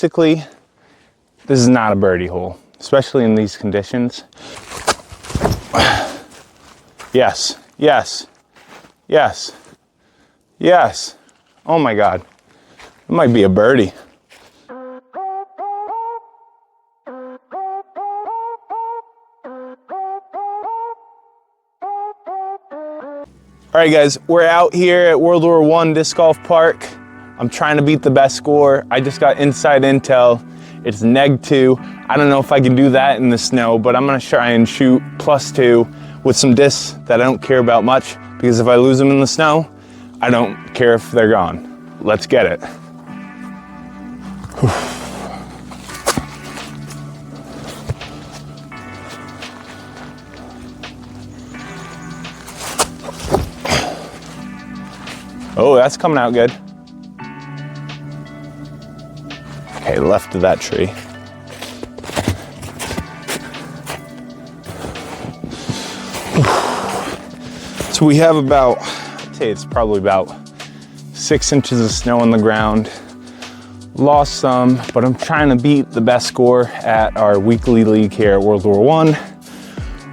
Basically, this is not a birdie hole, especially in these conditions. Yes, yes, yes, yes. Oh my God, it might be a birdie. All right guys, we're out here at World War I Disc Golf Park. I'm trying to beat the best score. I just got inside intel. It's -2. I don't know if I can do that in the snow, but I'm gonna try and shoot +2 with some discs that I don't care about much, because if I lose them in the snow, I don't care if they're gone. Let's get it. Oh, that's coming out good. Okay, left of that tree. So we have about, I'd say it's probably about 6 inches of snow on the ground. Lost some, but I'm trying to beat the best score at our weekly league here at World War I,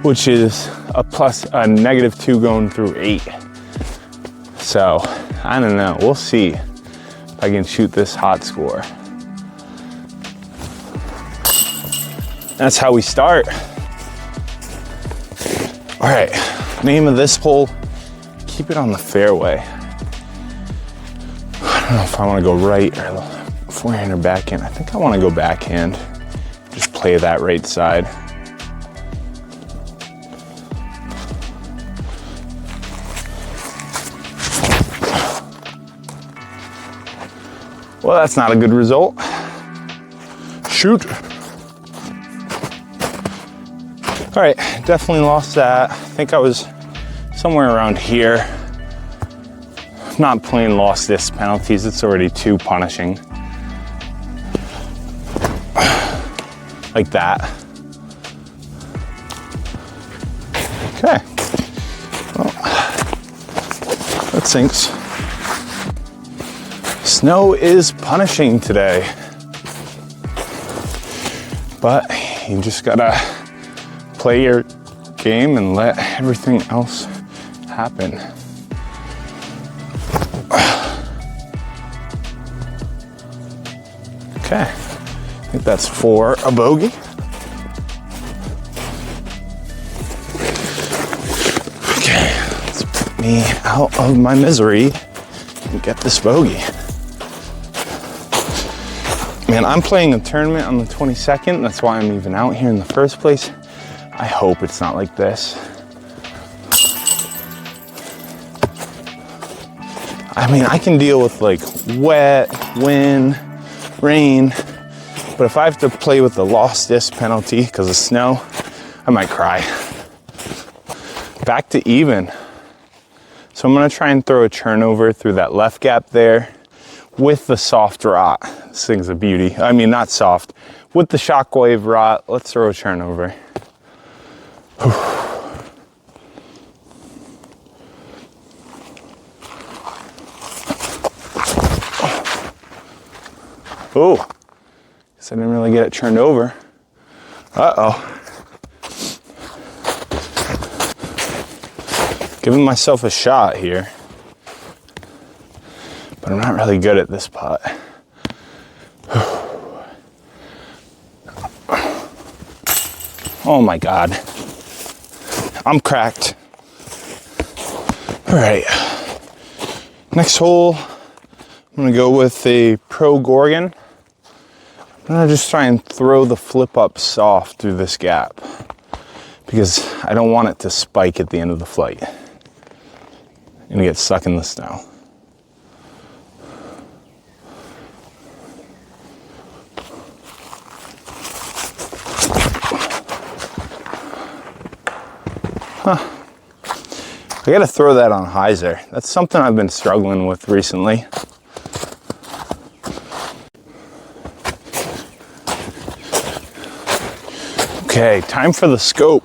which is a -2 going through 8. So, I don't know, we'll see if I can shoot this hot score. That's how we start. All right, name of this hole, keep it on the fairway. I don't know if I wanna go right or forehand or backhand. I think I wanna go backhand. Just play that right side. Well, that's not a good result. Shoot. All right, definitely lost that. I think I was somewhere around here. I'm not playing lost disc penalties. It's already too punishing. Like that. Okay. Well, that sinks. Snow is punishing today, but you just gotta play your game and let everything else happen. Okay, I think that's for a bogey. Okay, let's put me out of my misery and get this bogey. Man, I'm playing a tournament on the 22nd. That's why I'm even out here in the first place. I hope it's not like this. I mean, I can deal with like wet, wind, rain, but if I have to play with the lost disc penalty because of snow, I might cry. Back to even. So I'm gonna try and throw a turnover through that left gap there with the soft rot. This thing's a beauty. I mean, not soft. With the Shockwave rot, let's throw a turnover. Oh, guess I didn't really get it turned over. Uh-oh. Giving myself a shot here, but I'm not really good at this putt. Oh my God. I'm cracked. All right. Next hole, I'm gonna go with a Pro Gorgon. I'm gonna just try and throw the flip up soft through this gap because I don't want it to spike at the end of the flight and get stuck in the snow. Huh. I gotta throw that on hyzer. That's something I've been struggling with recently. Okay, time for the scope.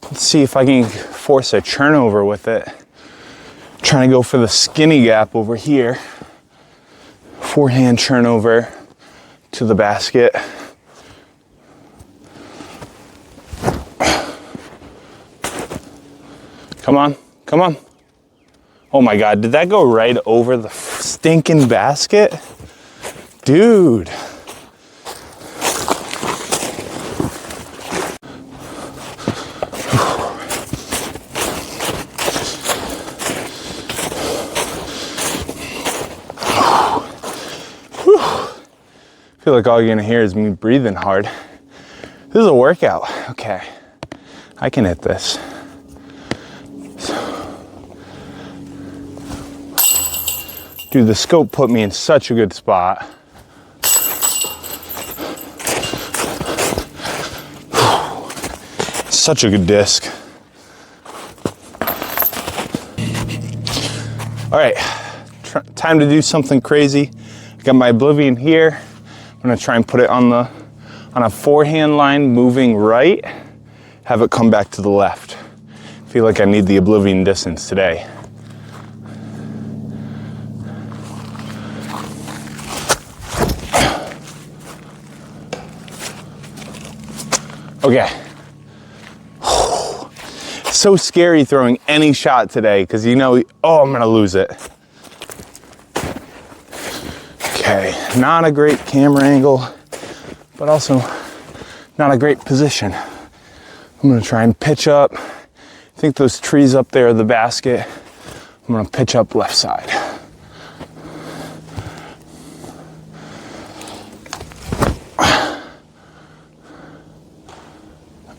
Let's see if I can force a turnover with it. Trying to go for the skinny gap over here. Forehand turnover, to the basket. Come on, come on. Oh my God, did that go right over the stinking basket? Dude. I feel like all you're gonna hear is me breathing hard. This is a workout. Okay, I can hit this. Dude, the scope put me in such a good spot. Such a good disc. All right, time to do something crazy. I got my Oblivion here. I'm gonna try and put it on a forehand line moving right, have it come back to the left. I feel like I need the Oblivion distance today. Okay. So scary throwing any shot today because you know, oh, I'm gonna lose it. Okay, not a great camera angle, but also not a great position. I'm gonna try and pitch up. I think those trees up there are the basket. I'm gonna pitch up left side.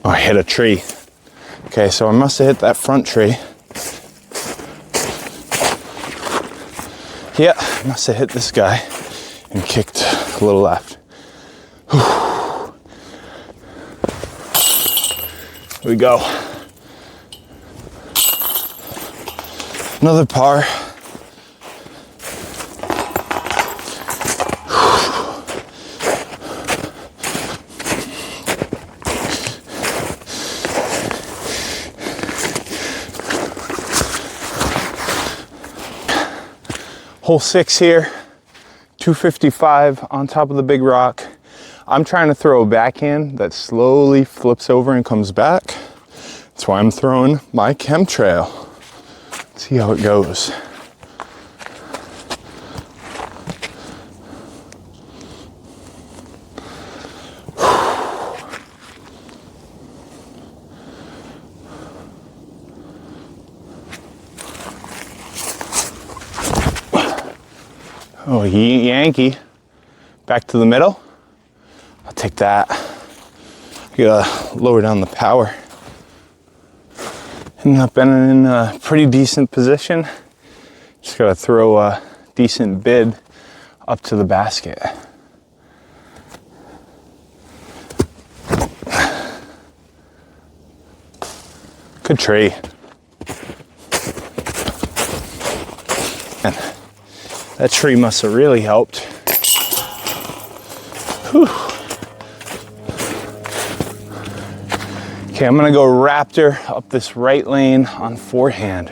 Oh, I hit a tree. Okay, so I must have hit that front tree. Yeah, I must have hit this guy and kicked a little left. Whew. Here we go. Another par. Hole 6 here, 255 on top of the big rock. I'm trying to throw a backhand that slowly flips over and comes back. That's why I'm throwing my chemtrail. Let's see how it goes. Oh, Yankee. Back to the middle. I'll take that. I gotta lower down the power. Ended up in a pretty decent position. Just gotta throw a decent bid up to the basket. Good tree. And that tree must have really helped. Whew. Okay, I'm gonna go Raptor up this right lane on forehand.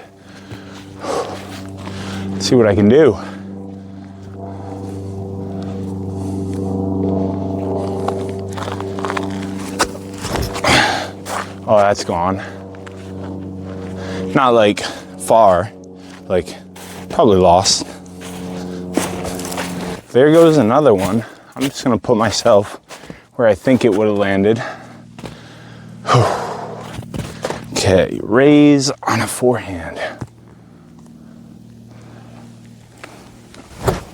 Let's see what I can do. Oh, that's gone. Not like far, like probably lost. There goes another one. I'm just gonna put myself where I think it would have landed. Okay, raise on a forehand.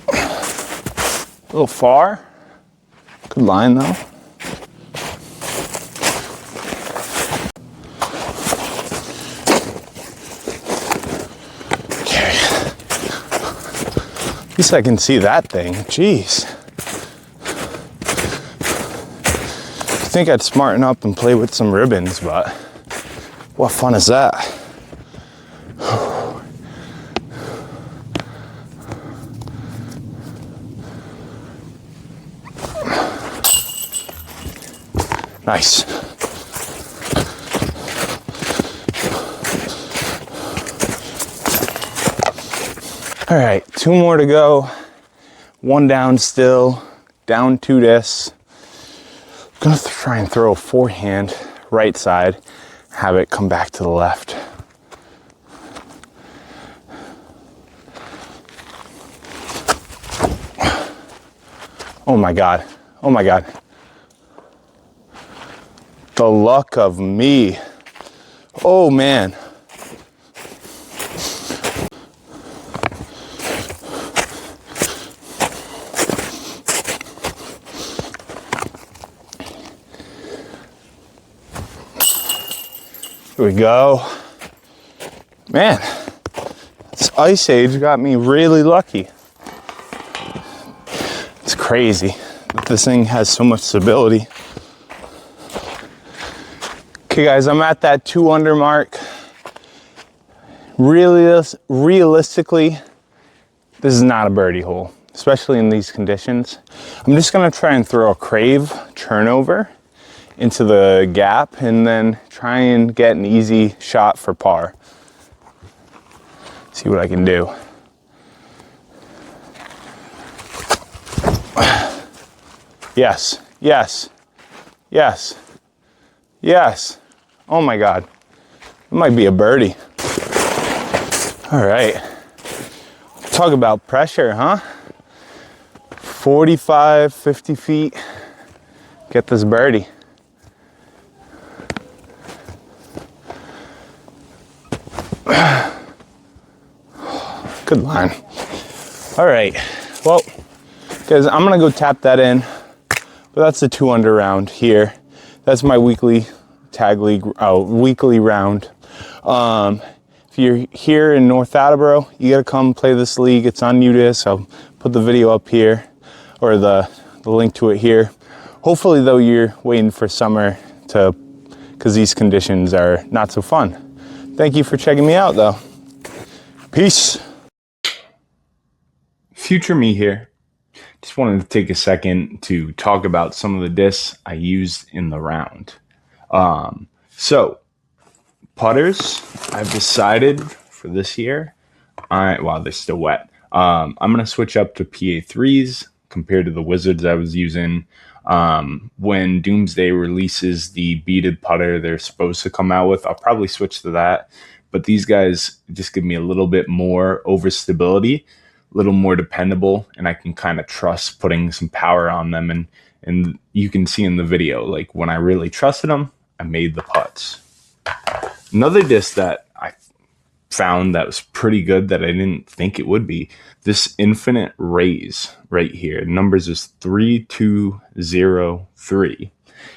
A little far. Good line though. At least I can see that thing. Jeez. I think I'd smarten up and play with some ribbons, but what fun is that? Nice. All right, 2 more to go. 1 down still. down 2 discs. Gonna try and throw a forehand right side, have it come back to the left. Oh my God, oh my God. The luck of me. Oh man. Here we go. Man, this Ice Age got me really lucky. It's crazy that this thing has so much stability. Okay guys, I'm at that 2 under mark. Realistically, this is not a birdie hole, especially in these conditions. I'm just gonna try and throw a crave turnover into the gap and then try and get an easy shot for par. See what I can do. Yes, yes, yes, yes. Oh my God, it might be a birdie. All right, talk about pressure, huh? 45, 50 feet, get this birdie. Good line. All right, well, guys, I'm gonna go tap that in, but that's the 2 under round here. That's my weekly tag league, weekly round. If you're here in North Attleboro, you gotta come play this league. It's on Nudist. I'll put the video up here, or the link to it here. Hopefully though, you're waiting for summer because these conditions are not so fun. Thank you for checking me out though. Peace. Future me here. Just wanted to take a second to talk about some of the discs I used in the round. So putters, I've decided for this year, wow, they're still wet. I'm gonna switch up to PA3s compared to the Wizards I was using. When Doomsday releases the beaded putter they're supposed to come out with, I'll probably switch to that. But these guys just give me a little bit more over stability, a little more dependable, and I can kind of trust putting some power on them. And you can see in the video, like when I really trusted them, I made the putts. Another disc that I found that was pretty good that I didn't think it would be, this Infinite Rays right here. The numbers is 3203.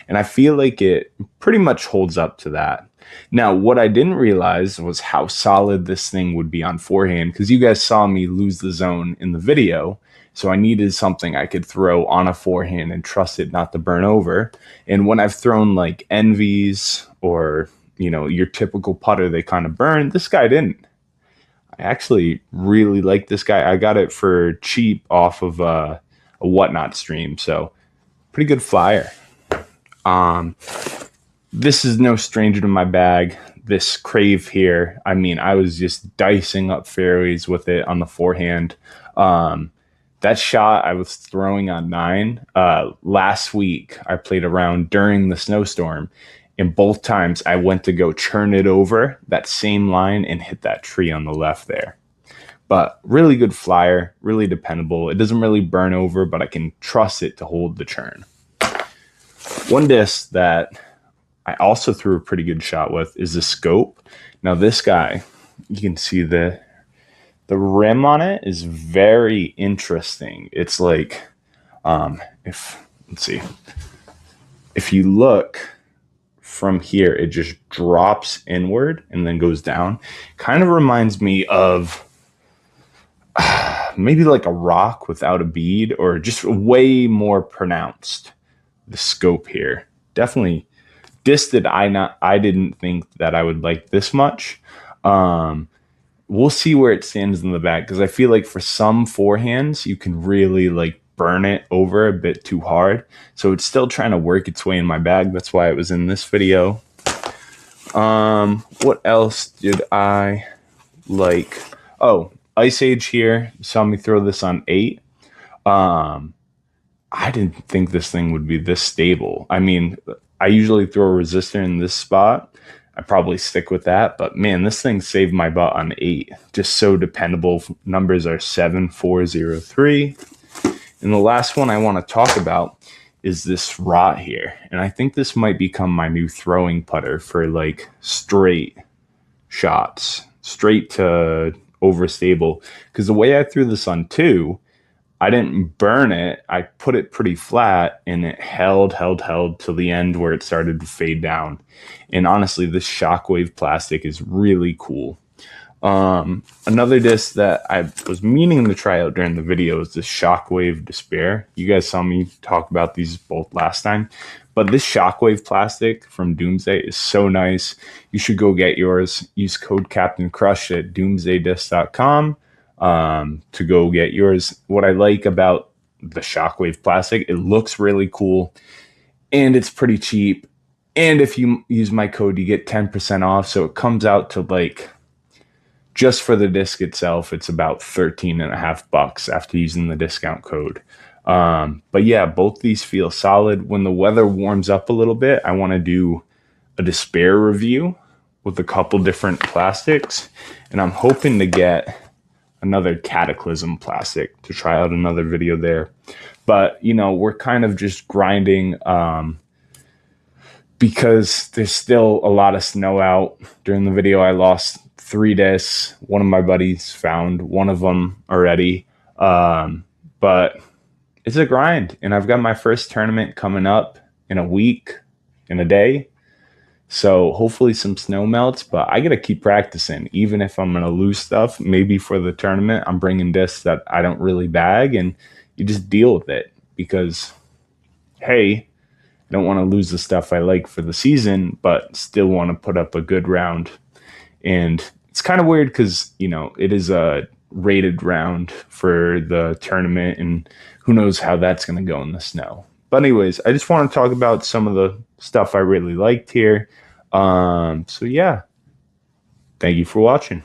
And I feel like it pretty much holds up to that. Now, what I didn't realize was how solid this thing would be on forehand, because you guys saw me lose the zone in the video. So I needed something I could throw on a forehand and trust it not to burn over. And when I've thrown like Envies or, you know, your typical putter, they kind of burn. This guy didn't. I actually really like this guy. I got it for cheap off of a Whatnot stream. So pretty good flyer. This is no stranger to my bag. This Crave here, I mean, I was just dicing up fairways with it on the forehand. That shot I was throwing on 9. Last week, I played around during the snowstorm, and both times I went to go churn it over that same line and hit that tree on the left there. But really good flyer, really dependable. It doesn't really burn over, but I can trust it to hold the churn. One disc that I also threw a pretty good shot with is the Scope. Now this guy, you can see the rim on it is very interesting. It's like, let's see, if you look from here, it just drops inward and then goes down. Kind of reminds me of maybe like a rock without a bead, or just way more pronounced. The Scope here, definitely disc that I didn't think that I would like this much. We'll see where it stands in the bag, because I feel like for some forehands you can really like burn it over a bit too hard. So it's still trying to work its way in my bag. That's why it was in this video. What else did I like? Oh, Ice Age here. You saw me throw this on 8. I didn't think this thing would be this stable. I mean, I usually throw a resistor in this spot. I probably stick with that, but man, this thing saved my butt on 8. Just so dependable. Numbers are 7403. And the last one I want to talk about is this rot here. And I think this might become my new throwing putter for like straight shots, straight to overstable. Because the way I threw this on 2, I didn't burn it. I put it pretty flat and it held till the end where it started to fade down. And honestly, this Shockwave plastic is really cool. Another disc that I was meaning to try out during the video is the Shockwave Despair. You guys saw me talk about these both last time, but this Shockwave plastic from Doomsday is so nice. You should go get yours. Use code Captain Crush at doomsdaydisc.com to go get yours. What I like about the Shockwave plastic, it looks really cool and it's pretty cheap. And if you use my code, you get 10% off. So it comes out to like, just for the disc itself, it's about $13.50 after using the discount code. But yeah, both these feel solid. When the weather warms up a little bit, I want to do a Despair review with a couple different plastics. And I'm hoping to get another Cataclysm plastic to try out another video there. But, you know, we're kind of just grinding because there's still a lot of snow out. During the video, I lost 3 discs. One of my buddies found one of them already. But it's a grind. And I've got my first tournament coming up in a week, in a day. So hopefully some snow melts, but I got to keep practicing. Even if I'm going to lose stuff, maybe for the tournament, I'm bringing discs that I don't really bag, and you just deal with it because, hey, I don't want to lose the stuff I like for the season, but still want to put up a good round. And it's kind of weird because, you know, it is a rated round for the tournament, and who knows how that's going to go in the snow. But anyways, I just want to talk about some of the stuff I really liked here. So yeah, thank you for watching.